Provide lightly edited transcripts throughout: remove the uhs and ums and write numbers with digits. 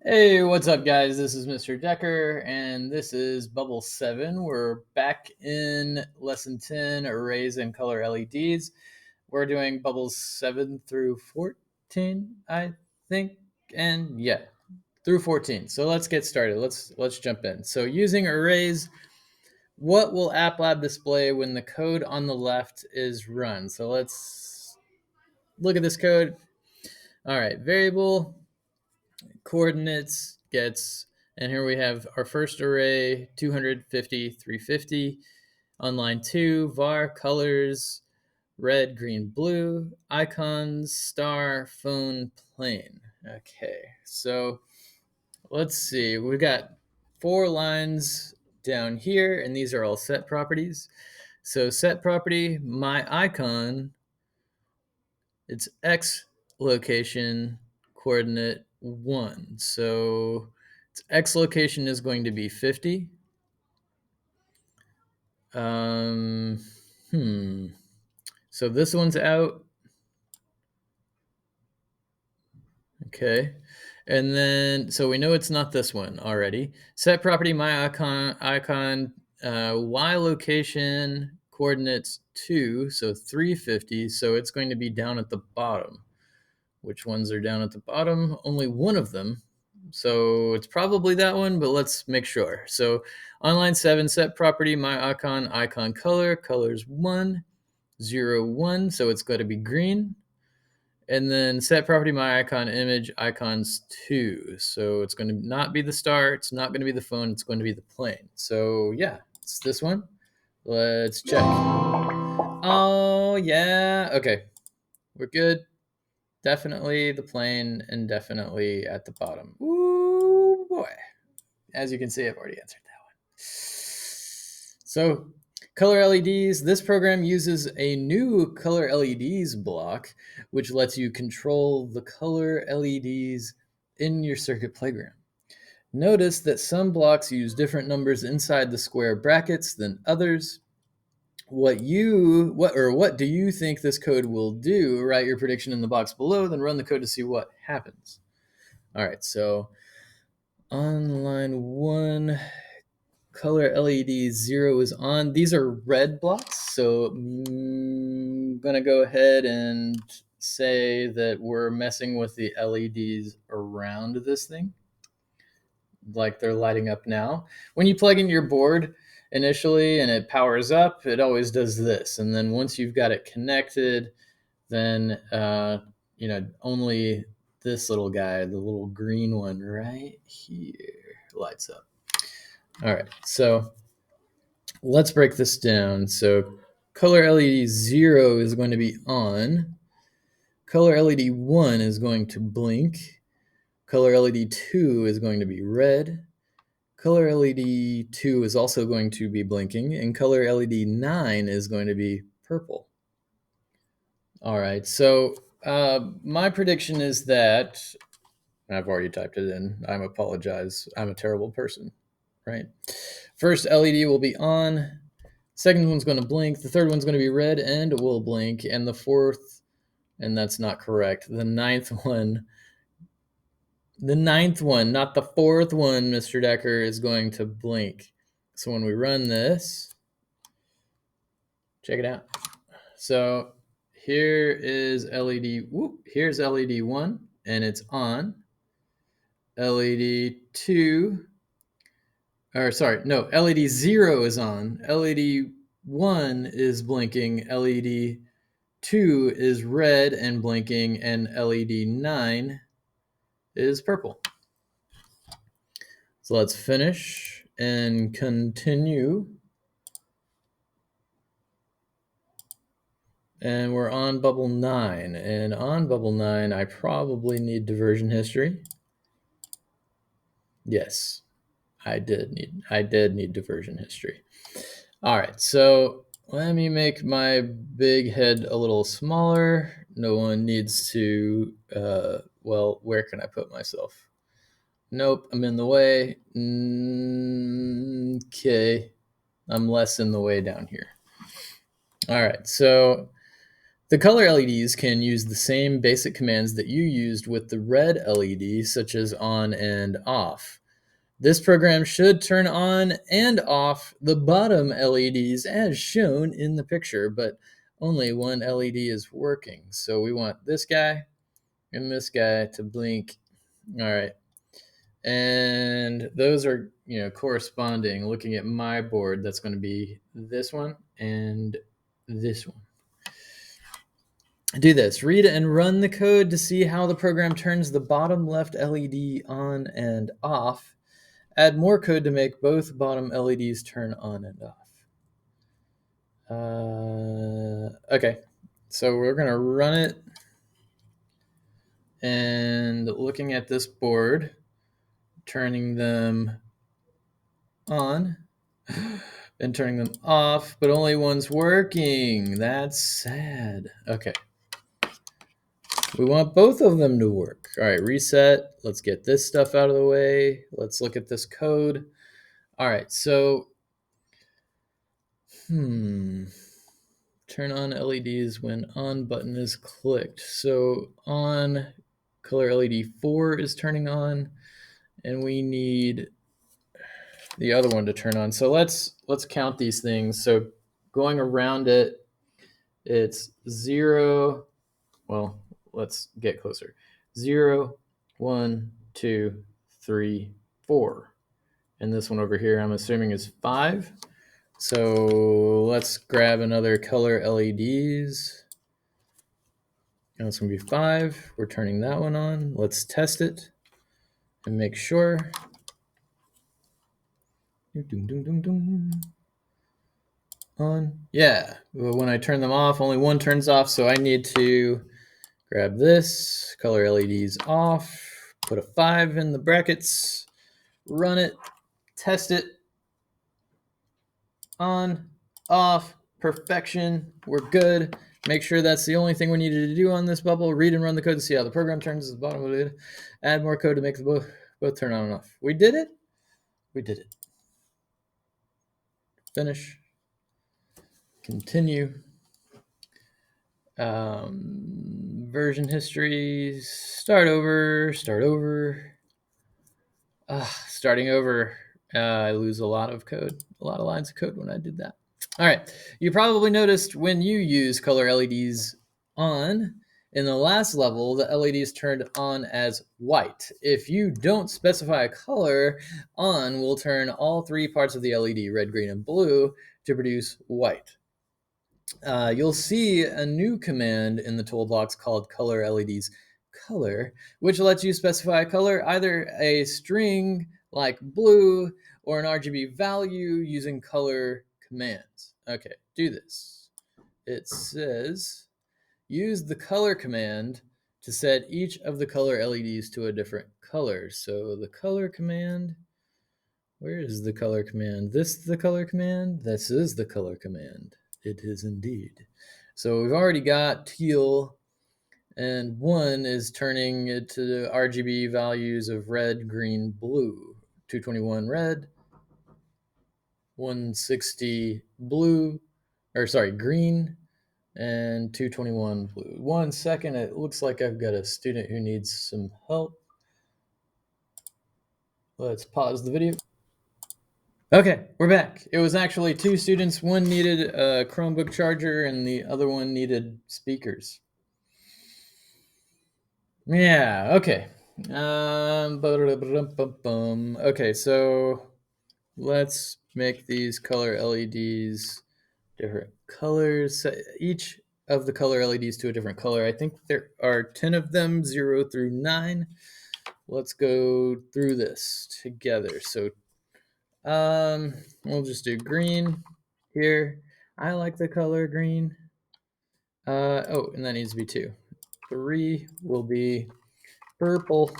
Hey, what's up, guys? This is Mr. Decker, and this is Bubble 7. We're back in Lesson 10, Arrays and Color LEDs. We're doing Bubbles 7 through 14, I think, and yeah, through 14. So let's get started. Let's jump in. So using arrays, what will AppLab display when the code on the left is run? So let's look at this code. All right, variable coordinates gets, and here we have our first array 250 350 on line 2 var colors red green blue icons star phone plane. Okay, so let's see, we've got 4 lines down here, and these are all set properties. So set property my icon, it's X location coordinate 1. So its X location is going to be 50. Um, So this one's out. Okay. And then, so we know it's not this one already. Set property my icon Y location coordinates 2, so 350. So it's going to be down at the bottom. Which ones are down at the bottom? Only one of them. So it's probably that one, but let's make sure. So on line 7, set property my icon color, colors 1, 0, 1. So it's got to be green. And then set property my icon image, icons 2. So it's going to not be the star, it's not going to be the phone, it's going to be the plane. So yeah, it's this one. Let's check. Oh yeah, okay, we're good. Definitely the plane and definitely at the bottom. Ooh boy. As you can see, I've already answered that one. So color LEDs, this program uses a new color LEDs block, which lets you control the color LEDs in your circuit playground. Notice that some blocks use different numbers inside the square brackets than others. What do you think this code will do? Write your prediction in the box below, then run the code to see what happens. All right, so on line 1, color LED 0 is on. These are red blocks, so I'm gonna go ahead and say that we're messing with the LEDs around this thing, like they're lighting up now. When you plug in your board initially and it powers up, it always does this, and then once you've got it connected, then only this little guy, the little green one right here, lights up. All right, so let's break this down. So color LED 0 is going to be on. Color LED 1 is going to blink. Color LED 2 is going to be red. Color LED 2 is also going to be blinking. And color LED 9 is going to be purple. All right, so my prediction is that, I've already typed it in. I apologize. I'm a terrible person, right? First LED will be on. Second one's going to blink. The third one's going to be red and will blink. And the fourth, and that's not correct. The ninth one, not the fourth one, Mr. Decker, is going to blink. So when we run this, check it out. So here is LED, here's LED 1, and it's on. LED 2, or sorry, no, LED 0 is on. LED 1 is blinking. LED 2 is red and blinking, and LED 9 is purple. So let's finish and continue. And we're on bubble 9. And on bubble 9, I probably need diversion history. Yes, I did need diversion history. All right, so let me make my big head a little smaller. No one needs to, well, where can I put myself? Nope, I'm in the way. Okay, I'm less in the way down here. All right, so The color LEDs can use the same basic commands that you used with the red LED, such as on and off. This program should turn on and off the bottom LEDs as shown in the picture, but only one LED is working. So we want this guy and this guy to blink. All right. And those are, corresponding. Looking at my board, that's going to be this one and this one. Do this. Read and run the code to see how the program turns the bottom left LED on and off. Add more code to make both bottom LEDs turn on and off. Okay, so we're going to run it. And looking at this board, turning them on and turning them off, but only one's working. That's sad. Okay. We want both of them to work. All right, reset. Let's get this stuff out of the way. Let's look at this code. All right, so turn on LEDs when on button is clicked. So on color LED 4 is turning on, and we need the other one to turn on. So let's count these things. So going around it, it's 0. Well, let's get closer. 0, 1, 2, 3, 4. And this one over here, I'm assuming is 5. So let's grab another color LEDs. And it's going to be 5. We're turning that one on. Let's test it and make sure. On. Yeah. When I turn them off, only one turns off. So I need to grab this, color LEDs off, put a 5 in the brackets, run it, test it. On, off, perfection. We're good. Make sure that's the only thing we needed to do on this bubble. Read and run the code to see how the program turns at the bottom of it. Add more code to make the both turn on and off. We did it. We did it. Finish. Continue. Version history. Start over. Start over. Starting over. I lose a lot of code, a lot of lines of code when I did that. All right, you probably noticed when you use color LEDs on, in the last level, the LEDs turned on as white. If you don't specify a color, on will turn all 3 parts of the LED, red, green, and blue, to produce white. You'll see a new command in the toolbox called color LEDs color, which lets you specify a color, either a string like blue or an RGB value using color commands. Okay, do this. It says use the color command to set each of the color LEDs to a different color. So the color command, where is the color command? This the color command? This is the color command. It is indeed. So we've already got teal, and 1 is turning it to the RGB values of red, green, blue. 221 red, 160 blue, or sorry, green, and 221 blue. 1 second, it looks like I've got a student who needs some help. Let's pause the video. Okay, we're back. It was actually 2 students. One needed a Chromebook charger and the other one needed speakers. Yeah, okay. Okay, so let's make these color LEDs different colors. Set each of the color LEDs to a different color. I think there are 10 of them, 0 through 9. Let's go through this together. So we'll just do green here. I like the color green. Oh, and that needs to be 2. 3 will be purple.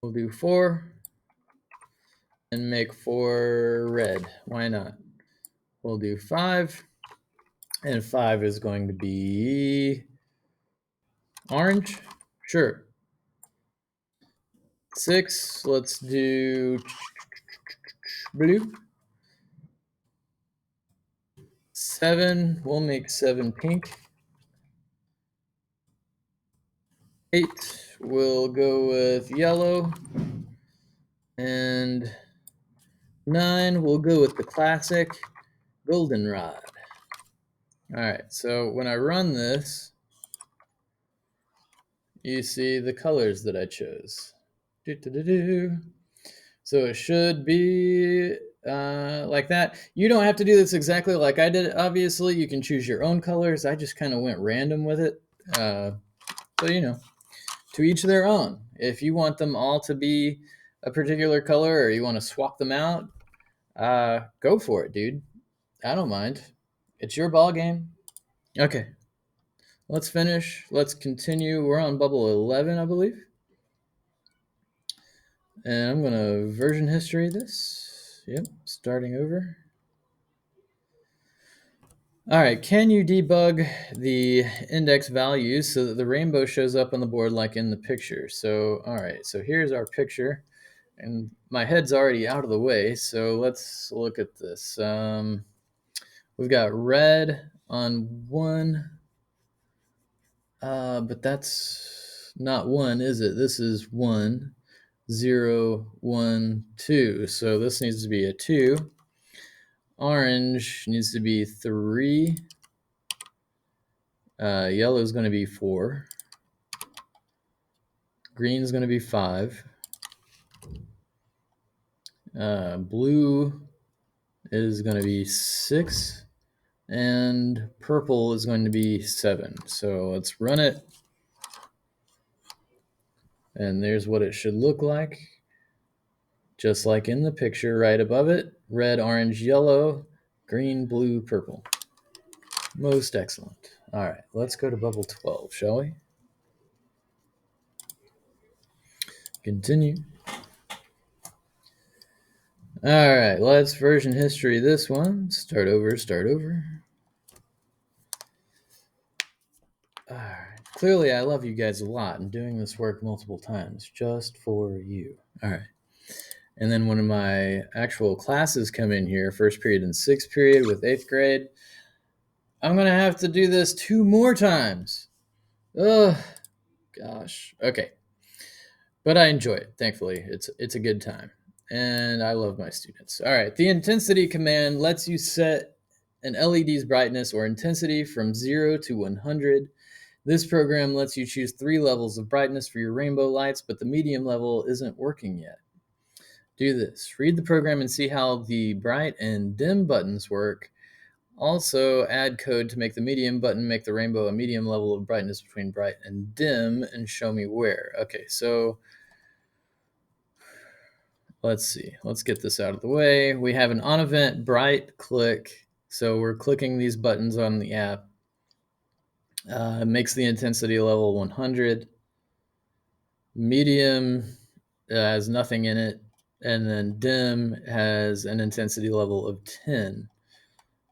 We'll do 4 and make 4 red. Why not? We'll do 5, and 5 is going to be orange. Sure. 6, let's do blue. 7, we'll make 7 pink. 8, we'll go with yellow. And 9, we'll go with the classic goldenrod. All right, so when I run this, you see the colors that I chose. So it should be like that. You don't have to do this exactly like I did. Obviously, you can choose your own colors. I just kind of went random with it. So, to each their own. If you want them all to be a particular color or you want to swap them out, go for it, dude. I don't mind. It's your ball game. Okay, let's finish. Let's continue. We're on bubble 11, I believe. And I'm going to version history this. Yep, starting over. All right, can you debug the index values so that the rainbow shows up on the board like in the picture? So, all right, so here's our picture. And my head's already out of the way, so let's look at this. We've got red on 1, but that's not 1, is it? This is 1, 0, 1, 2. So this needs to be a 2. Orange needs to be 3. Yellow is going to be 4. Green is going to be 5. Blue is going to be 6. And purple is going to be 7. So let's run it. And there's what it should look like. Just like in the picture right above it. Red, orange, yellow, green, blue, purple. Most excellent. All right, let's go to bubble 12, shall we? Continue. All right, let's version history this one. Start over, start over. All right. Clearly, I love you guys a lot and doing this work multiple times just for you. All right. And then when my actual classes come in here, first period and sixth period with 8th grade, I'm going to have to do this 2 more times. Oh, gosh. Okay. But I enjoy it, thankfully. It's a good time. And I love my students. All right. The intensity command lets you set an LED's brightness or intensity from 0 to 100. This program lets you choose 3 levels of brightness for your rainbow lights, but the medium level isn't working yet. Do this. Read the program and see how the bright and dim buttons work. Also, add code to make the medium button make the rainbow a medium level of brightness between bright and dim, and show me where. Okay, so let's see. Let's get this out of the way. We have an on event bright click. So we're clicking these buttons on the app. It makes the intensity level 100. Medium has nothing in it. And then dim has an intensity level of 10.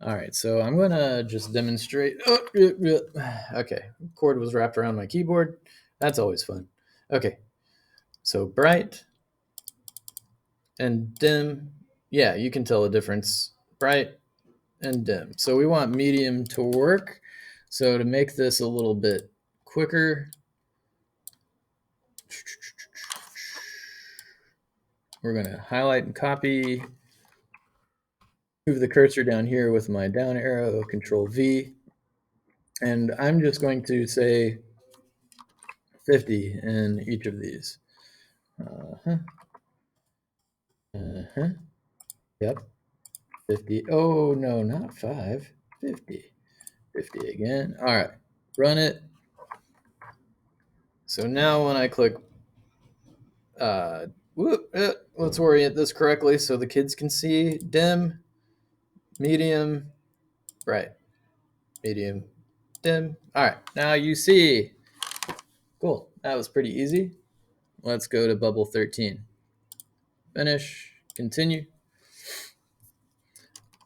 All right, so I'm going to just demonstrate. Okay, cord was wrapped around my keyboard. That's always fun. Okay, so bright and dim. Yeah, you can tell the difference. Bright and dim. So we want medium to work. So to make this a little bit quicker, we're going to highlight and copy. Move the cursor down here with my down arrow, Control V. And I'm just going to say 50 in each of these. Yep. 50. Oh, no, not 5. 50. 50 again. All right. Run it. So now when I click, let's orient this correctly so the kids can see. Dim, medium, bright. Medium, dim. All right. Now you see. Cool. That was pretty easy. Let's go to bubble 13. Finish. Continue.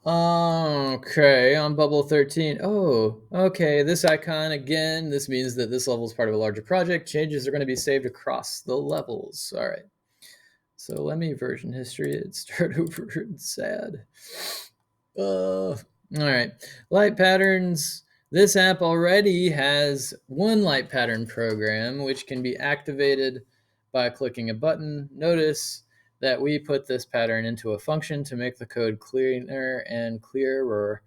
Okay, on bubble 13. Oh, okay, this icon again. This means that this level is part of a larger project. Changes are going to be saved across the levels. All right. So let me version history it. Start over. It's sad. All right. Light patterns. This app already has one light pattern program, which can be activated by clicking a button. Notice that we put this pattern into a function to make the code cleaner and clearer.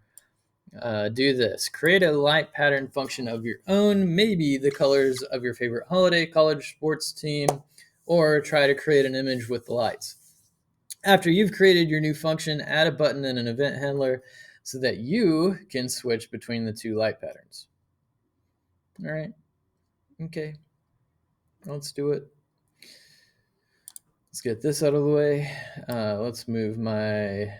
Do this. Create a light pattern function of your own, maybe the colors of your favorite holiday, college sports team, or try to create an image with the lights. After you've created your new function, add a button in an event handler so that you can switch between the two light patterns. All right. Okay. Let's do it. Let's get this out of the way. Let's move my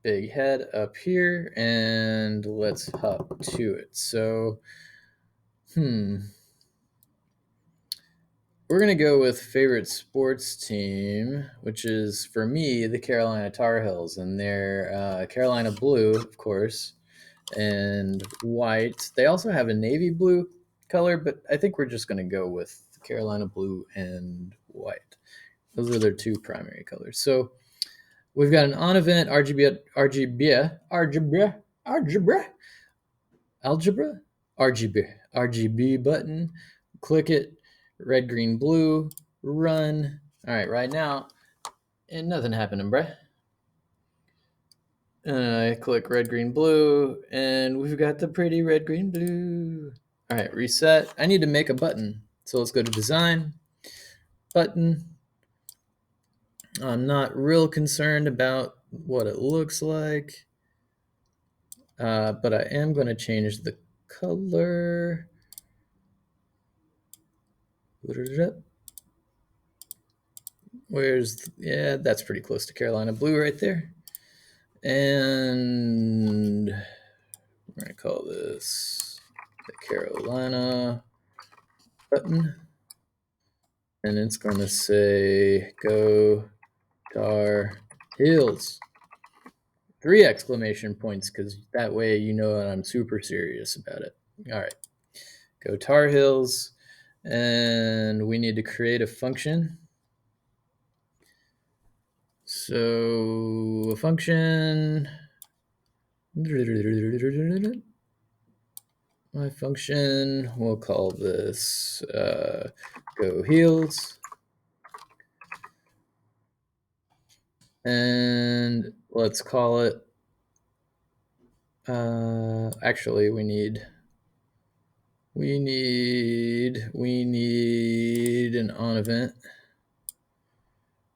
big head up here and let's hop to it. So, we're going to go with favorite sports team, which is, for me, the Carolina Tar Heels. And they're Carolina blue, of course, and white. They also have a navy blue color, but I think we're just going to go with Carolina blue and white. Those are their two primary colors. So we've got an on event RGB button. Click it, red, green, blue, run. All right, right now, and nothing happening, bruh. I click red, green, blue, and we've got the pretty red, green, blue. All right, reset. I need to make a button. So let's go to design, button. I'm not real concerned about what it looks like, but I am going to change the color. Yeah, that's pretty close to Carolina blue right there. And we're going to call this the Carolina button. And it's going to say, go Tar Heels. 3 exclamation points, because that way you know that I'm super serious about it. All right, go Tar Heels. And we need to create a function. So a function, my function, we'll call this go heels. And let's call it, actually we need an on event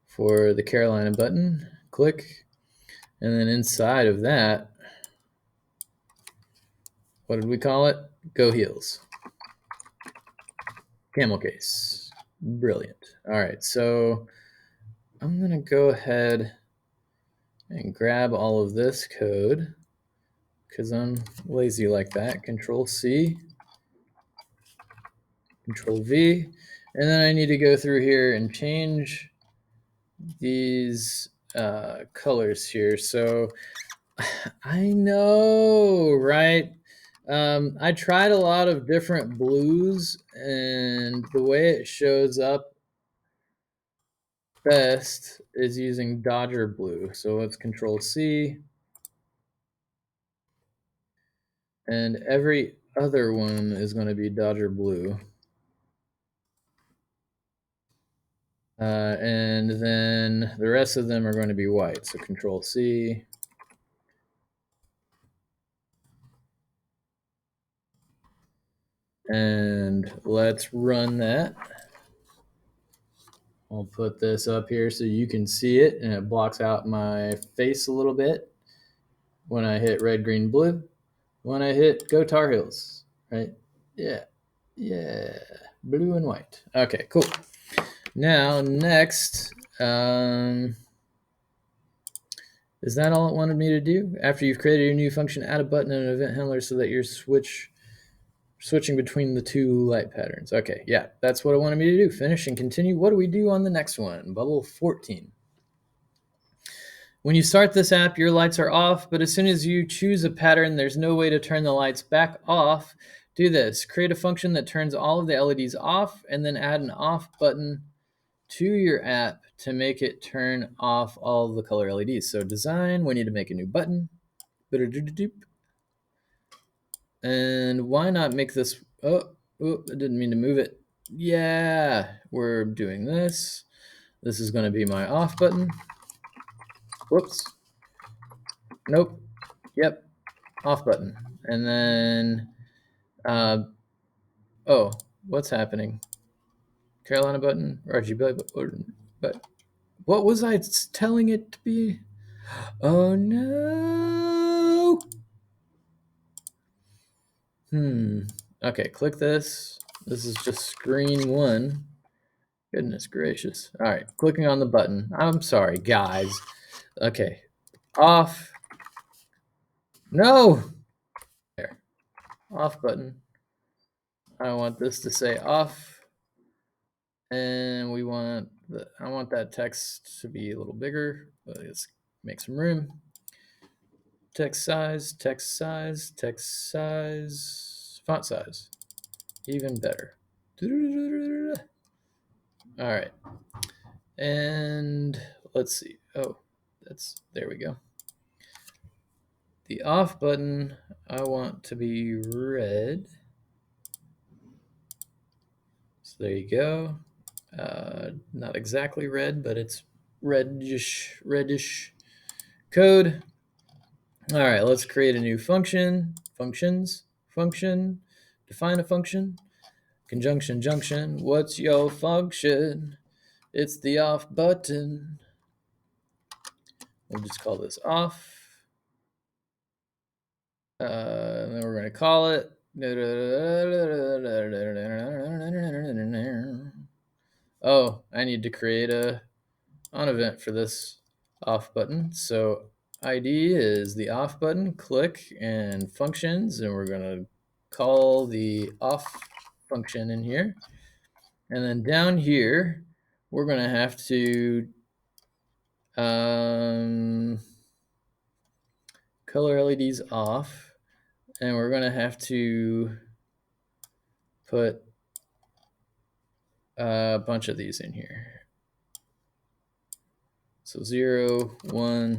for the Carolina button. Click, and then inside of that, what did we call it? Go heels. Camel case. Brilliant. All right, so I'm gonna go ahead and grab all of this code because I'm lazy like that. Control C, Control V, and then I need to go through here and change these colors here. So I know, right? I tried a lot of different blues, and the way it shows up best is using Dodger blue. So let's Control C, and every other one is going to be Dodger blue. And then the rest of them are going to be white. So Control C. And let's run that. I'll put this up here so you can see it, and it blocks out my face a little bit when I hit red, green, blue. When I hit go Tar Heels, right? Yeah. Yeah. Blue and white. Okay, cool. Now, next, is that all it wanted me to do? After you've created your new function, add a button in an event handler so that you're switching between the two light patterns. Okay, yeah, that's what it wanted me to do. Finish and continue. What do we do on the next one? Bubble 14. When you start this app, your lights are off, but as soon as you choose a pattern, there's no way to turn the lights back off. Do this. Create a function that turns all of the LEDs off, and then add an off button to your app to make it turn off all the color LEDs. So design, we need to make a new button. And why not make this, oh, I didn't mean to move it. Yeah, we're doing this. This is going to be my off button. Whoops. Nope. Yep. Off button. And then, oh, what's happening? Carolina button, RGB button, but what was I telling it to be? Oh no. Okay, click this. This is just screen one. Goodness gracious. All right, clicking on the button. I'm sorry, guys. Okay, off. No. There. Off button. I want this to say off. And I want that text to be a little bigger. Let's make some room. Text size, text size, text size, font size. Even better. All right. And let's see. Oh, there we go. The off button, I want to be red. So there you go. Not exactly red, but it's reddish code. All right, let's create a new function. Function, define a function. Conjunction, junction, what's your function? It's the off button. We'll just call this off. And then we're going to call it. Oh, I need to create a on event for this off button. So ID is the off button, click and functions, and we're going to call the off function in here. And then down here, we're going to have to color LEDs off, and we're going to have to put a bunch of these in here. So 0, 1,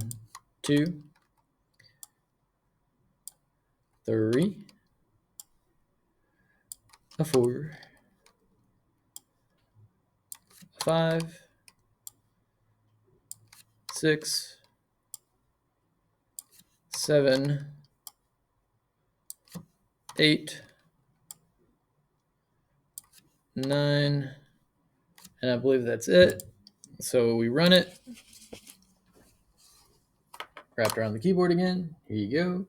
2, 3, a 4, a 5, 6, 7, 8, 9, and I believe that's it. So we run it. Wrapped around the keyboard again. Here you go.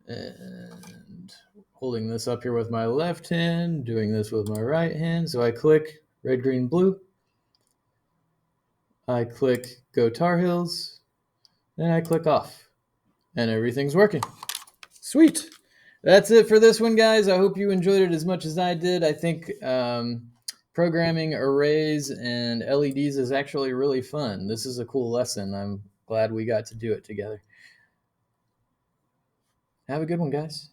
And holding this up here with my left hand, doing this with my right hand. So I click red, green, blue. I click Go Tar Heels. Then I click off. And everything's working. Sweet. That's it for this one, guys. I hope you enjoyed it as much as I did. I think programming arrays and LEDs is actually really fun. This is a cool lesson. I'm glad we got to do it together. Have a good one, guys.